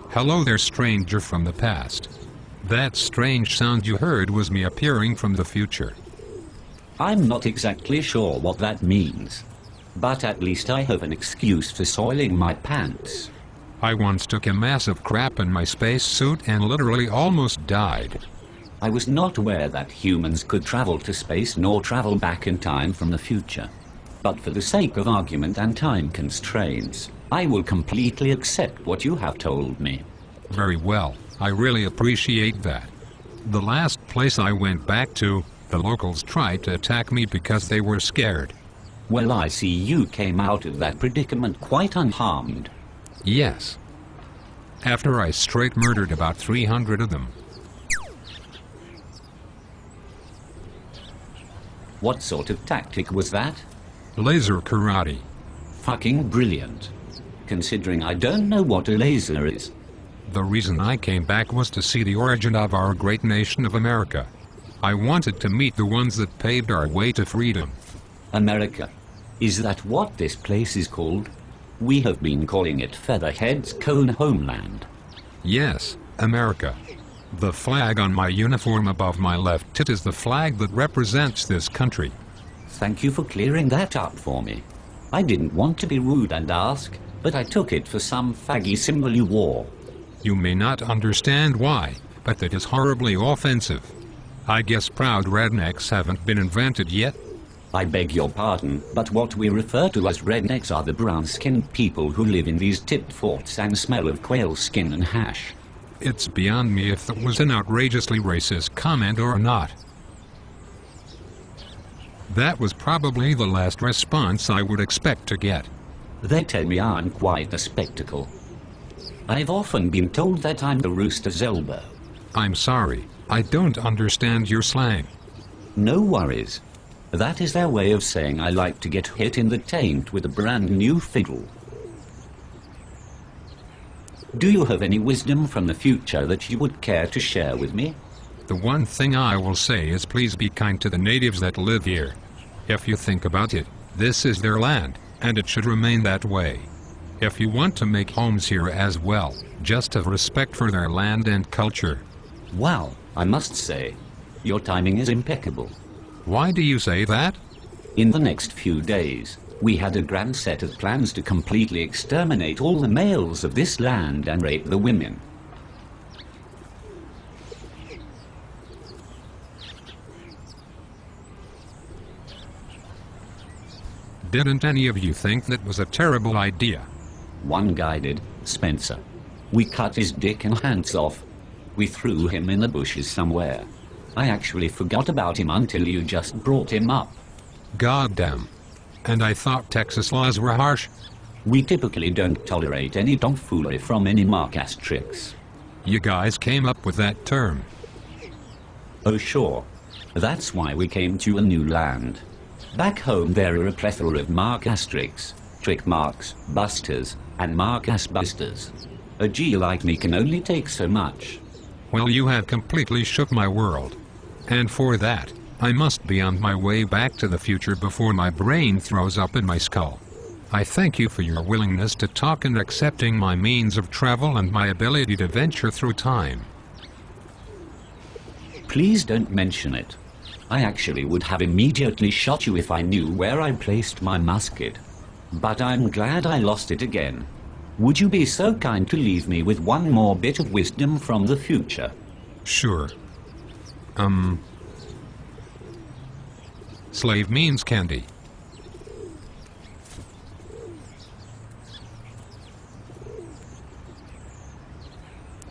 Hello there, stranger from the past. That strange sound you heard was me appearing from the future. I'm not exactly sure what that means, but at least I have an excuse for soiling my pants. I once took a massive crap in my spacesuit and literally almost died. I was not aware that humans could travel to space nor travel back in time from the future. But for the sake of argument and time constraints, I will completely accept what you have told me. Very well, I really appreciate that. The last place I went back to, the locals tried to attack me because they were scared. Well, I see you came out of that predicament quite unharmed. Yes. After I straight murdered about 300 of them. What sort of tactic was that? Laser karate. Fucking brilliant. Considering I don't know what a laser is. The reason I came back was to see the origin of our great nation of America. I wanted to meet the ones that paved our way to freedom. America. Is that what this place is called? We have been calling it Featherhead's Cone Homeland. Yes, America. The flag on my uniform above my left tit is the flag that represents this country. Thank you for clearing that up for me. I didn't want to be rude and ask, but I took it for some faggy symbol you wore. You may not understand why, but that is horribly offensive. I guess proud rednecks haven't been invented yet. I beg your pardon, but what we refer to as rednecks are the brown-skinned people who live in these tipped forts and smell of quail skin and hash. It's beyond me if that was an outrageously racist comment or not. That was probably the last response I would expect to get. They tell me I'm quite a spectacle. I've often been told that I'm the rooster's elbow. I'm sorry, I don't understand your slang. No worries. That is their way of saying I like to get hit in the taint with a brand new fiddle. Do you have any wisdom from the future that you would care to share with me? The one thing I will say is please be kind to the natives that live here. If you think about it, this is their land, and it should remain that way. If you want to make homes here as well, just have respect for their land and culture. Wow, I must say, your timing is impeccable. Why do you say that? In the next few days, we had a grand set of plans to completely exterminate all the males of this land and rape the women. Didn't any of you think that was a terrible idea? One guy did, Spencer. We cut his dick and hands off. We threw him in the bushes somewhere. I actually forgot about him until you just brought him up. Goddamn. And I thought Texas laws were harsh. We typically don't tolerate any tomfoolery from any Marcastrix. You guys came up with that term. Oh sure. That's why we came to a new land. Back home there are a plethora of Marcastrix, trick marks, busters, and Marcas busters. A G like me can only take so much. Well, you have completely shook my world. And for that, I must be on my way back to the future before my brain throws up in my skull. I thank you for your willingness to talk and accepting my means of travel and my ability to venture through time. Please don't mention it. I actually would have immediately shot you if I knew where I placed my musket. But I'm glad I lost it again. Would you be so kind to leave me with one more bit of wisdom from the future? Sure. Slave means candy.